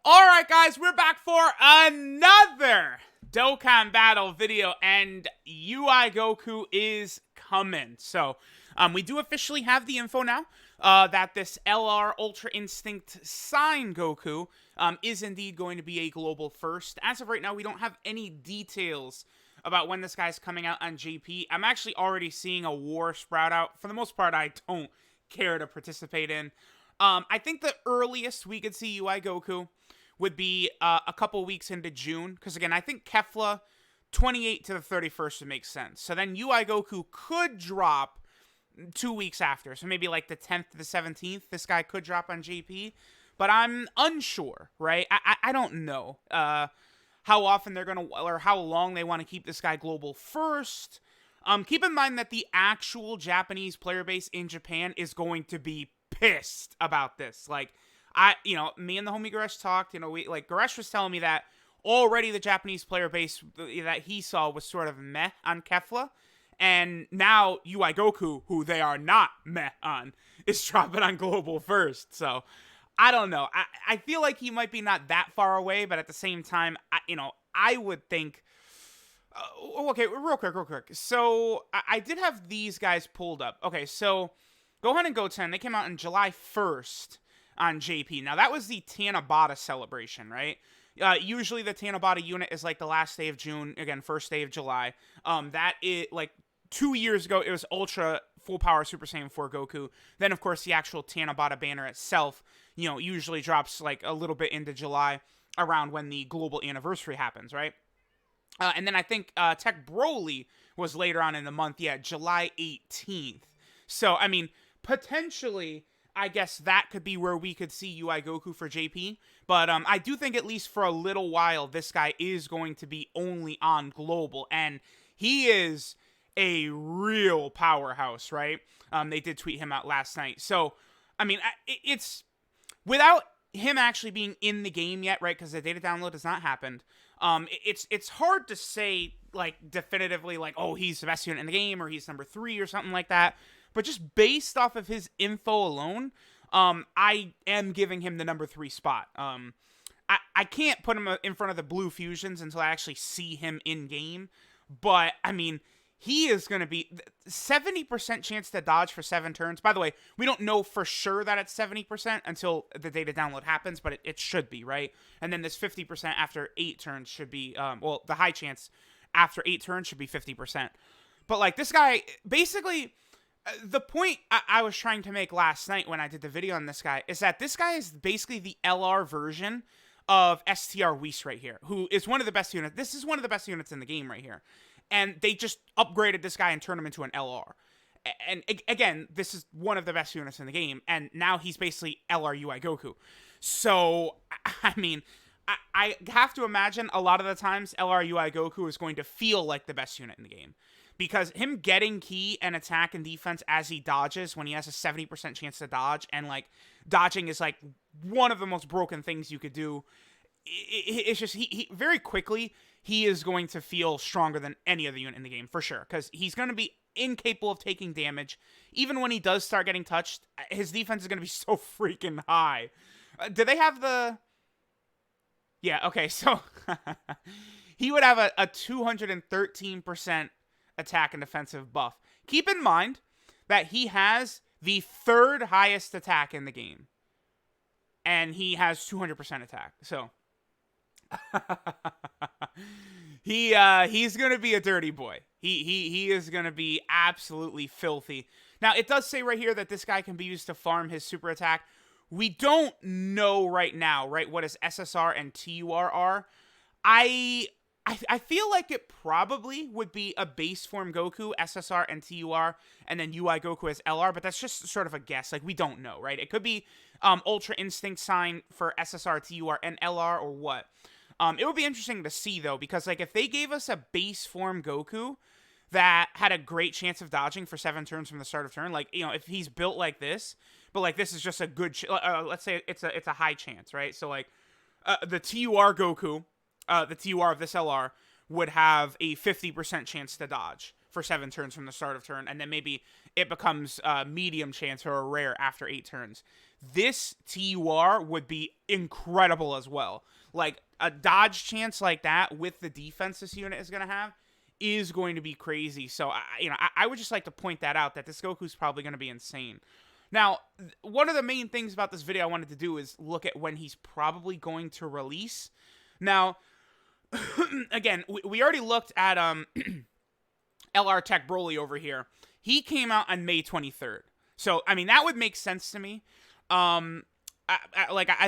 Alright guys, we're back for another Dokkan battle video, and UI Goku is coming. So, we do officially have the info now that this LR Ultra Instinct Sign Goku is indeed going to be a global first. As of right now, we don't have any details about when this guy's coming out on JP. I'm actually already seeing a war sprout out. For the most part, I don't care to participate in. I think the earliest we could see UI Goku would be a couple weeks into June. Because, again, I think Kefla 28 to the 31st would make sense. So then UI Goku could drop 2 weeks after. So maybe like the 10th to the 17th, this guy could drop on JP. But I'm unsure, right? I don't know how often they're going to, or how long they want to keep this guy global first. Keep in mind that the actual Japanese player base in Japan is going to be pissed about this. Like, me and the homie Goresh talked, Goresh was telling me that already the Japanese player base that he saw was sort of meh on Kefla, and now UI Goku, who they are not meh on, is dropping on global first. So, I don't know. I feel like he might be not that far away, but at the same time, I would think... okay, real quick. So, I did have these guys pulled up. Okay, so Gohan and Goten, they came out on July 1st on JP. Now, that was the Tanabata celebration, right? Usually the Tanabata unit is like the last day of June, again, first day of July. That is, like, 2 years ago, it was Ultra Full Power Super Saiyan 4 Goku. Then, of course, the actual Tanabata banner itself, usually drops, like, a little bit into July around when the global anniversary happens, right? And then I think Tech Broly was later on in the month, July 18th. So, I mean, potentially, I guess that could be where we could see UI Goku for JP. But I do think at least for a little while, this guy is going to be only on global. And he is a real powerhouse, right? They did tweet him out last night. So, I mean, it's... without him actually being in the game yet, right? Because the data download has not happened. It's hard to say, like, definitively, like, oh, he's the best unit in the game, or he's number 3 or something like that. But just based off of his info alone, I am giving him the number 3 spot. I can't put him in front of the Blue Fusions until I actually see him in game. But, I mean, he is going to be 70% chance to dodge for 7 turns. By the way, we don't know for sure that it's 70% until the data download happens, but it should be, right? And then this 50% after 8 turns should be, the high chance after 8 turns should be 50%. But, like, this guy, basically... the point I was trying to make last night when I did the video on this guy is that this guy is basically the LR version of STR Whis right here, who is one of the best units. This is one of the best units in the game right here. And they just upgraded this guy and turned him into an LR. And again, this is one of the best units in the game, and now he's basically LR UI Goku. So, I mean, I have to imagine a lot of the times LR UI Goku is going to feel like the best unit in the game. Because him getting ki and attack and defense as he dodges when he has a 70% chance to dodge, and, like, dodging is, like, one of the most broken things you could do. It's just, he very quickly, he is going to feel stronger than any other unit in the game, for sure. Because he's going to be incapable of taking damage. Even when he does start getting touched, his defense is going to be so freaking high. Do they have the... yeah, okay, so... he would have a 213% attack and defensive buff. Keep in mind that he has the 3rd highest attack in the game. And he has 200% attack. So he's gonna be a dirty boy. He is gonna be absolutely filthy. Now, it does say right here that this guy can be used to farm his super attack. We don't know right now, right, what his SSR and TUR are. I feel like it probably would be a base form Goku, SSR and TUR, and then UI Goku as LR, but that's just sort of a guess. Like, we don't know, right? It could be Ultra Instinct Sign for SSR, TUR, and LR, or what. It would be interesting to see, though, because, like, if they gave us a base form Goku that had a great chance of dodging for 7 turns from the start of turn, like, if he's built like this, but, like, this is just a good... let's say it's a high chance, right? So, like, the TUR Goku... the TUR of this LR would have a 50% chance to dodge for 7 turns from the start of turn, and then maybe it becomes a medium chance or a rare after 8 turns. this TUR would be incredible as well. Like, a dodge chance like that with the defense this unit is going to have is going to be crazy. So, I would just like to point that out, that this Goku's probably going to be insane. Now, one of the main things about this video I wanted to do is look at when he's probably going to release. Now, again, we already looked at LR Tech Broly over here. He came out on May 23rd. So, I mean, that would make sense to me. I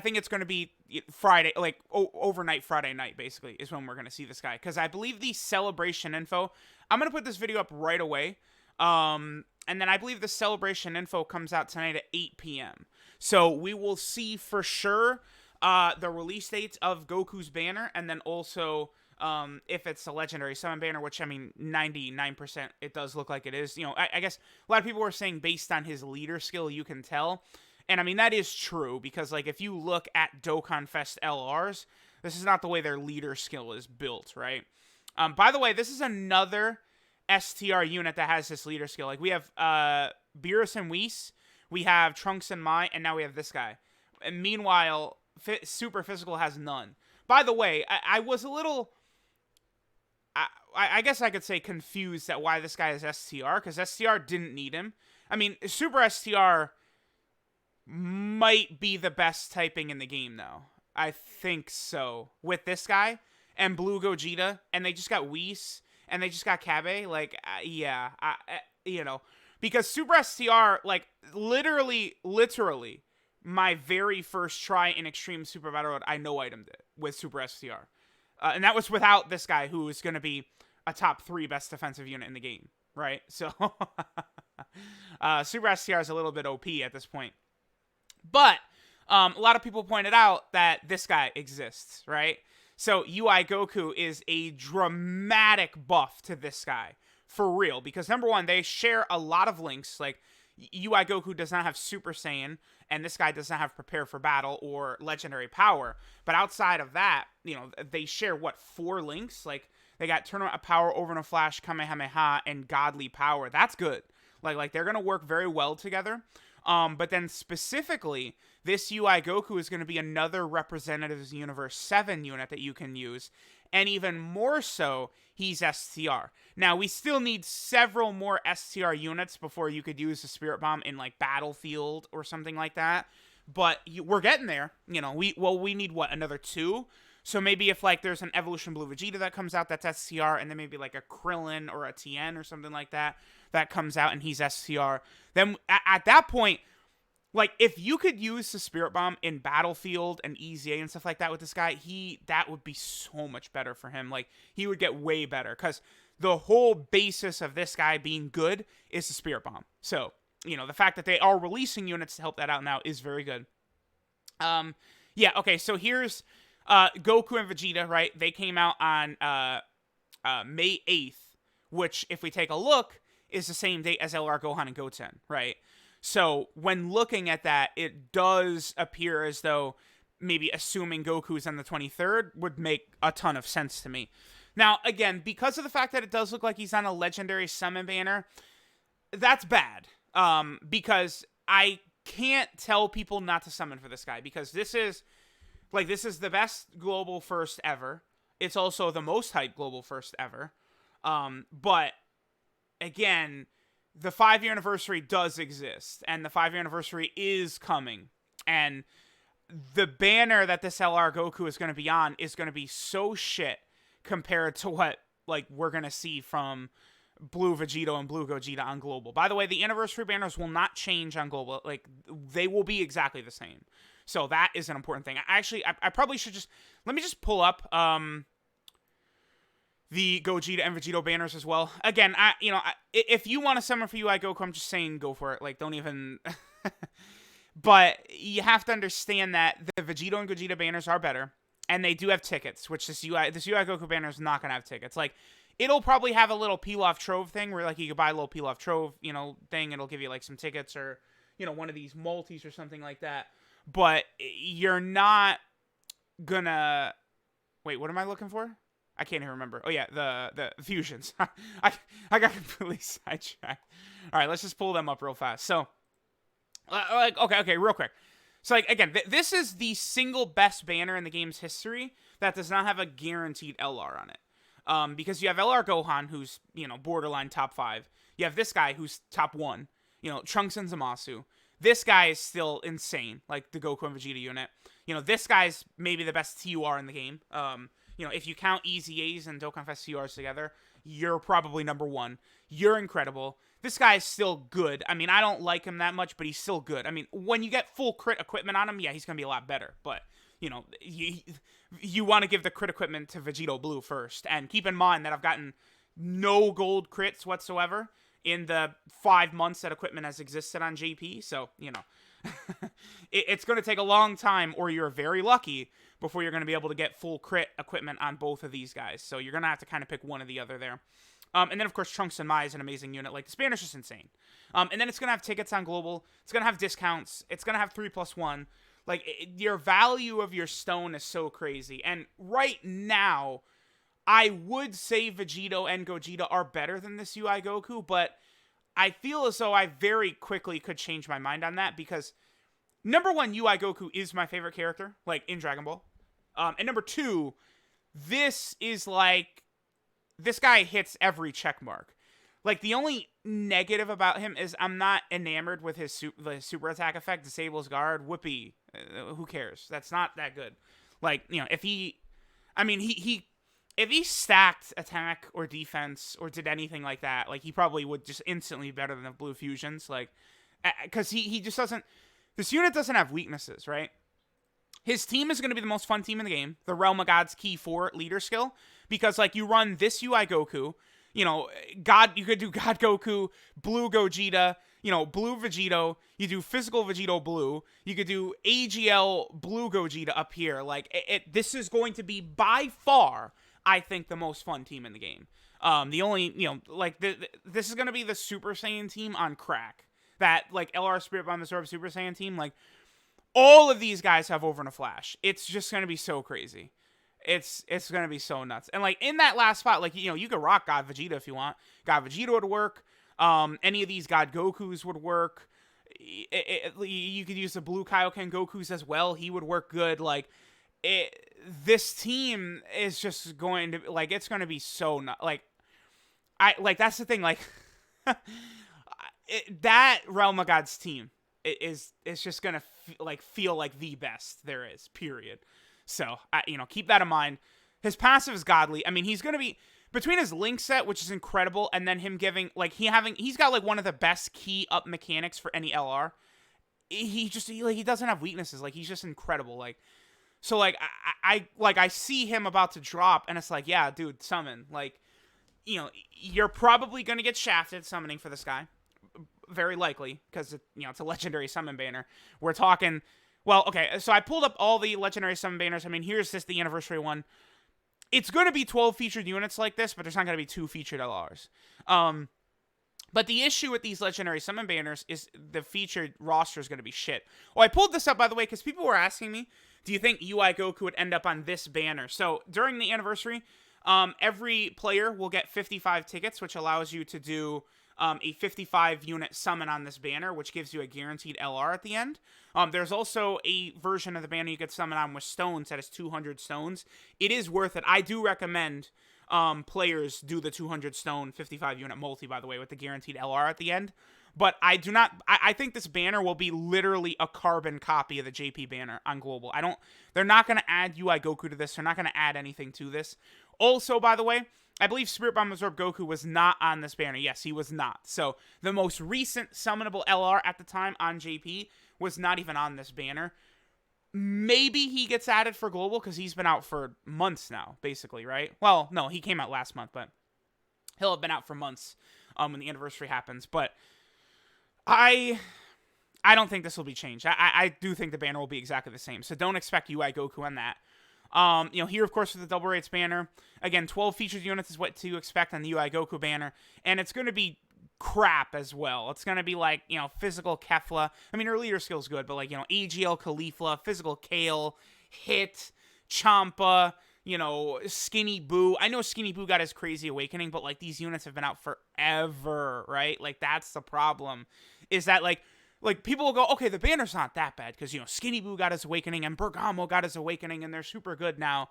think it's going to be Friday, like overnight Friday night, basically, is when we're going to see this guy. Because I believe the celebration info, I'm going to put this video up right away. And then I believe the celebration info comes out tonight at 8 p.m. So we will see for sure the release dates of Goku's banner, and then also if it's a legendary summon banner, which, I mean, 99% it does look like it is. You know, I guess a lot of people were saying based on his leader skill, you can tell. And, I mean, that is true, because, like, if you look at Dokkan Fest LRs, this is not the way their leader skill is built, right? By the way, this is another STR unit that has this leader skill. Like, we have Beerus and Whis, we have Trunks and Mai, and now we have this guy. And meanwhile, Super Physical has none. By the way, I was a little... I guess I could say confused at why this guy is STR, because STR didn't need him. I mean, Super STR might be the best typing in the game, though. I think so. With this guy and Blue Gogeta, and they just got Whis, and they just got Kabe. Like, yeah, you know, because Super STR, like, literally, my very first try in Extreme Super Battle Road, I no-itemed it with Super STR. And that was without this guy, who is going to be a top 3 best defensive unit in the game, right? So, Super STR is a little bit OP at this point. But a lot of people pointed out that this guy exists, right? So UI Goku is a dramatic buff to this guy, for real. Because number one, they share a lot of links. Like, UI Goku does not have Super Saiyan, and this guy does not have Prepare for Battle or Legendary Power. But outside of that, you know, they share, what, 4 links? Like, they got Tournament of Power, Over in a Flash, Kamehameha, and Godly Power. That's good. Like they're going to work very well together. But then specifically, this UI Goku is going to be another Representatives Universe 7 unit that you can use. And even more so, he's STR. Now, we still need several more STR units before you could use the Spirit Bomb in, like, Battlefield or something like that. But we're getting there. You know, we need, what, another 2? So maybe if, like, there's an Evolution Blue Vegeta that comes out that's STR, and then maybe, like, a Krillin or a Tien or something like that comes out and he's STR, then at that point, like, if you could use the Spirit Bomb in Battlefield and EZA and stuff like that with this guy, that would be so much better for him. Like, he would get way better, because the whole basis of this guy being good is the Spirit Bomb. So, you know, the fact that they are releasing units to help that out now is very good. Yeah, okay, so here's Goku and Vegeta, right? They came out on May 8th, which, if we take a look, is the same date as LR Gohan and Goten, right? So, when looking at that, it does appear as though maybe assuming Goku's on the 23rd would make a ton of sense to me. Now, again, because of the fact that it does look like he's on a Legendary Summon banner, that's bad. Because I can't tell people not to summon for this guy, because this is the best global first ever. It's also the most hyped global first ever. But, again, the 5-year anniversary does exist, and the 5-year anniversary is coming. And the banner that this LR Goku is going to be on is going to be so shit compared to what, like, we're going to see from Blue Vegito and Blue Gogeta on Global. By the way, the anniversary banners will not change on Global. Like, they will be exactly the same. So that is an important thing. I probably should just... Let me just pull up the Gogeta and Vegito banners as well. Again, if you want to summon for UI Goku, I'm just saying go for it. Like, don't even... But you have to understand that the Vegito and Gogeta banners are better, and they do have tickets, which this UI Goku banner is not going to have tickets. Like, it'll probably have a little peel-off trove thing where, like, you could buy a little peel-off trove, you know, thing. It'll give you, like, some tickets or, you know, one of these multis or something like that. But you're not gonna... Wait, what am I looking for? I can't even remember. Oh, yeah, the fusions. I got completely sidetracked. All right, let's just pull them up real fast. So, okay, real quick. So, like, again, this is the single best banner in the game's history that does not have a guaranteed LR on it. Because you have LR Gohan, who's, borderline top 5. You have this guy who's top 1. Trunks and Zamasu. This guy is still insane, like the Goku and Vegeta unit. This guy's maybe the best TUR in the game. If you count Easy A's and Dokkan Fest TURs together, you're probably number 1. You're incredible. This guy is still good. I mean, I don't like him that much, but he's still good. I mean, when you get full crit equipment on him, yeah, he's going to be a lot better. But, you want to give the crit equipment to Vegito Blue first. And keep in mind that I've gotten no gold crits whatsoever in the 5 months that equipment has existed on JP. So, it's going to take a long time, or you're very lucky, before you're going to be able to get full crit equipment on both of these guys. So you're going to have to kind of pick one or the other there. And then, of course, Trunks and Mai is an amazing unit. Like, the Spanish is insane. And then it's going to have tickets on Global. It's going to have discounts. It's going to have 3+1. Like, your value of your stone is so crazy. And right now, I would say Vegito and Gogeta are better than this UI Goku, but I feel as though I very quickly could change my mind on that, because number 1, UI Goku is my favorite character, like, in Dragon Ball. And number 2, this is like, this guy hits every check mark. Like, the only negative about him is I'm not enamored with his super attack effect, disables guard, whoopee. Who cares? That's not that good. Like, if he stacked attack or defense or did anything like that, like, he probably would just instantly be better than the Blue Fusions. Like, because he just doesn't, this unit doesn't have weaknesses, right? His team is going to be the most fun team in the game, the Realm of God's Key 4 leader skill, because, like, you run this UI Goku, you could do God Goku, Blue Gogeta, Blue Vegito, you do Physical Vegito Blue, you could do AGL Blue Gogeta up here. Like, this is going to be, by far, I think, the most fun team in the game. The only, this is going to be the Super Saiyan team on crack. That, like, LR Spirit Bomb Absorb Super Saiyan team, like, all of these guys have Over in a Flash. It's just going to be so crazy. It's going to be so nuts. And, like, in that last spot, like, you could rock God Vegeta if you want. God Vegeta would work. Any of these God Gokus would work. You could use the Blue Kaioken Gokus as well. He would work good. Like, this team is just going to, like, it's going to be so nuts. Like, that's the thing, like, that Realm of God's team is just gonna feel like the best there is, period. So, keep that in mind. His passive is godly. I mean, he's gonna be, between his link set, which is incredible, and then him giving, like, he's got, like, one of the best key up mechanics for any LR. He doesn't have weaknesses. Like, he's just incredible. Like, so, like, I see him about to drop, and it's like, yeah, dude, summon. Like, you're probably gonna get shafted summoning for this guy. Very likely, because it's a legendary summon banner. We're talking, well, okay, so I pulled up all the legendary summon banners. I mean, here's just the anniversary one. It's going to be 12 featured units like this, but there's not going to be 2 featured LRs. But the issue with these legendary summon banners is the featured roster is going to be shit. Oh, I pulled this up, by the way, because people were asking me, do you think UI Goku would end up on this banner? So, during the anniversary, every player will get 55 tickets, which allows you to do a 55 unit summon on this banner, which gives you a guaranteed LR at the end. There's also a version of the banner you could summon on with stones that is 200 stones. It is worth it. I do recommend players do the 200 stone 55 unit multi, by the way, with the guaranteed LR at the end. But I do not, I think this banner will be literally a carbon copy of the JP banner on Global. They're not going to add UI Goku to this. They're not going to add anything to this. Also, by the way, I believe Spirit Bomb Absorb Goku was not on this banner. Yes, he was not. So, the most recent summonable LR at the time on JP was not even on this banner. Maybe he gets added for Global, because he's been out for months now, basically, right? Well, no, he came out last month, but he'll have been out for months when the anniversary happens. But I don't think this will be changed. I do think the banner will be exactly the same. So, don't expect UI Goku on that. Here, of course, with the double rates banner, again, 12 featured units is what to expect on the UI Goku banner, and it's going to be crap as well. It's going to be like, physical Kefla. I mean, her leader skill's good, but like, AGL Caulifla, physical Kale, Hit, Champa, Skinny Boo. I know Skinny Boo got his crazy awakening, but like, these units have been out forever, right? Like, that's the problem, is that like like, people will go, okay, the banner's not that bad, because, you know, Skinny Boo got his awakening, and Bergamo got his awakening, and they're super good now.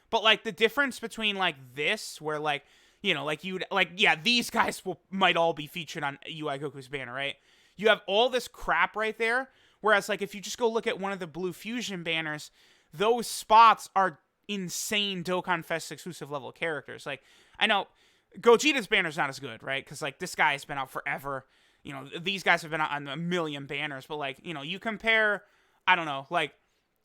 But, like, the difference between, like, this, where, like, you know, like, you'd, like, yeah, these guys might all be featured on UI Goku's banner, right? You have all this crap right there, whereas, like, if you just go look at one of the Blue Fusion banners, those spots are insane Dokkan Fest exclusive level characters. Like, I know Gogeta's banner's not as good, right? Because, like, this guy has been out forever. You know, these guys have been out on a million banners, but, like, you know, you compare, I don't know, like,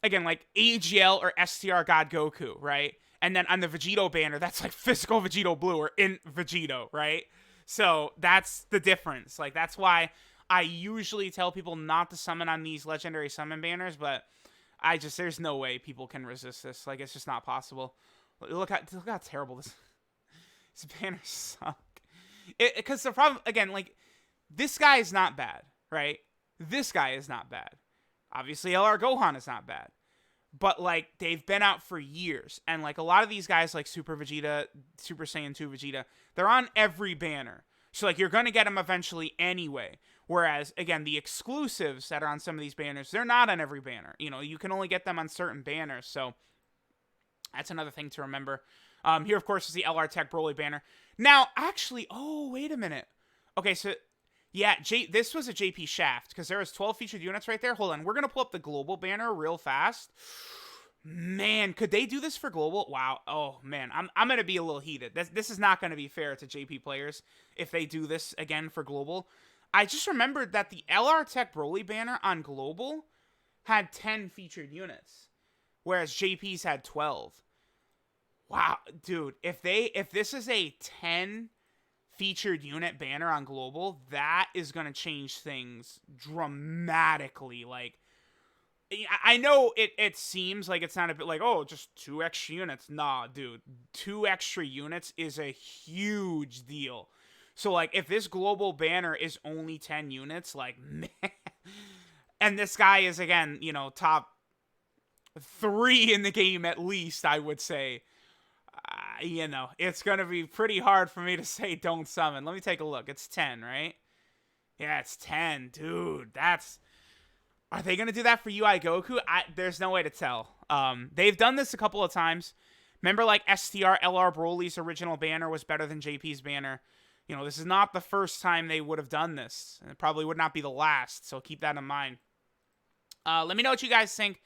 again, like, AGL or STR God Goku, right? And then on the Vegito banner, that's, like, physical Vegito Blue or in Vegito, right? So, that's the difference. Like, that's why I usually tell people not to summon on these legendary summon banners, but there's no way people can resist this. Like, it's just not possible. Look how terrible this banners suck. Because the problem, again, like, this guy is not bad, right? This guy is not bad. Obviously, LR Gohan is not bad. But, like, they've been out for years. And, like, a lot of these guys, like Super Vegeta, Super Saiyan 2 Vegeta, they're on every banner. So, like, you're going to get them eventually anyway. Whereas, again, the exclusives that are on some of these banners, they're not on every banner. You know, you can only get them on certain banners. So, that's another thing to remember. Here, of course, is the LR Tech Broly banner. Now, actually, oh, wait a minute. Okay, so, yeah, this was a JP Shaft, because there was 12 featured units right there. Hold on, we're going to pull up the global banner real fast. Man, could they do this for global? Wow. Oh, man, I'm going to be a little heated. This is not going to be fair to JP players if they do this again for global. I just remembered that the LR Tech Broly banner on global had 10 featured units, whereas JP's had 12. Wow, dude, if this is a 10 featured unit banner on global, that is going to change things dramatically. Like, I know it seems like it's not a bit like, oh, just 2 extra units. Nah, dude, 2 extra units is a huge deal. So, like, if this global banner is only 10 units, like, man, and this guy is, again, you know, top 3 in the game at least, I would say, you know, it's going to be pretty hard for me to say don't summon. Let me take a look. It's 10, right? Yeah, it's 10. Dude, are they going to do that for UI Goku? There's no way to tell. They've done this a couple of times. Remember, like, STR LR Broly's original banner was better than JP's banner. You know, this is not the first time they would have done this. And it probably would not be the last, so keep that in mind. Let me know what you guys think.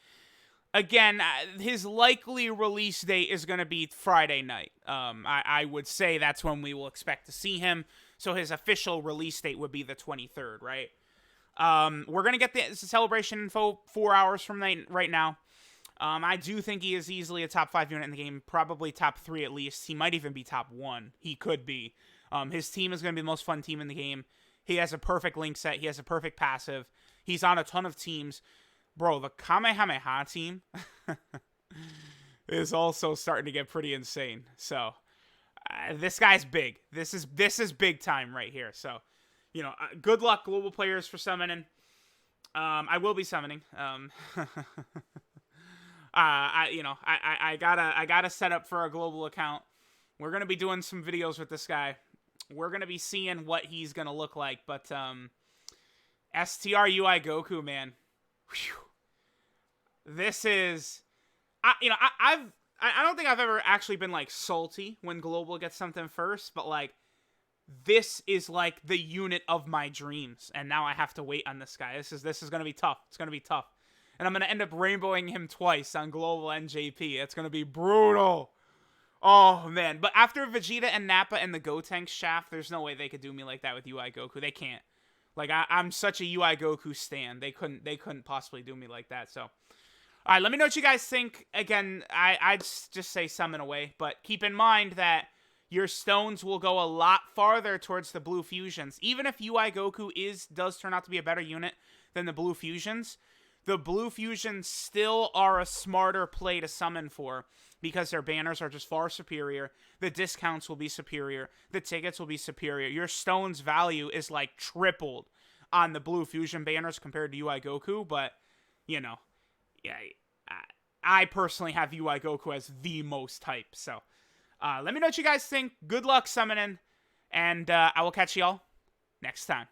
Again, his likely release date is going to be Friday night. I would say that's when we will expect to see him. So his official release date would be the 23rd, right? We're going to get the celebration info 4 hours from right now. I do think he is easily a top 5 unit in the game. Probably top 3 at least. He might even be top 1. He could be. His team is going to be the most fun team in the game. He has a perfect link set. He has a perfect passive. He's on a ton of teams. Bro, the Kamehameha team is also starting to get pretty insane. So, this guy's big. This is big time right here. So, you know, good luck, global players, for summoning. I will be summoning. I gotta set up for a global account. We're gonna be doing some videos with this guy. We're gonna be seeing what he's gonna look like. But STR UI Goku, man. Whew. This is, I don't think I've ever actually been, like, salty when global gets something first, but, like, this is, like, the unit of my dreams, and now I have to wait on this guy. This is gonna be tough. It's gonna be tough, and I'm gonna end up rainbowing him twice on global and JP. It's gonna be brutal. Oh, man. But after Vegeta and Nappa and the Gotenks shaft, there's no way they could do me like that with UI Goku. They can't. Like, I'm such a UI Goku stan. They couldn't possibly do me like that. So, all right, let me know what you guys think. Again, I'd just say summon away. But keep in mind that your stones will go a lot farther towards the Blue Fusions. Even if UI Goku does turn out to be a better unit than the Blue Fusions, the Blue Fusions still are a smarter play to summon for, because their banners are just far superior. The discounts will be superior. The tickets will be superior. Your stone's value is, like, tripled on the Blue Fusion banners compared to UI Goku. But, you know, yeah, I personally have UI Goku as the most hype. So, let me know what you guys think. Good luck summoning. And I will catch y'all next time.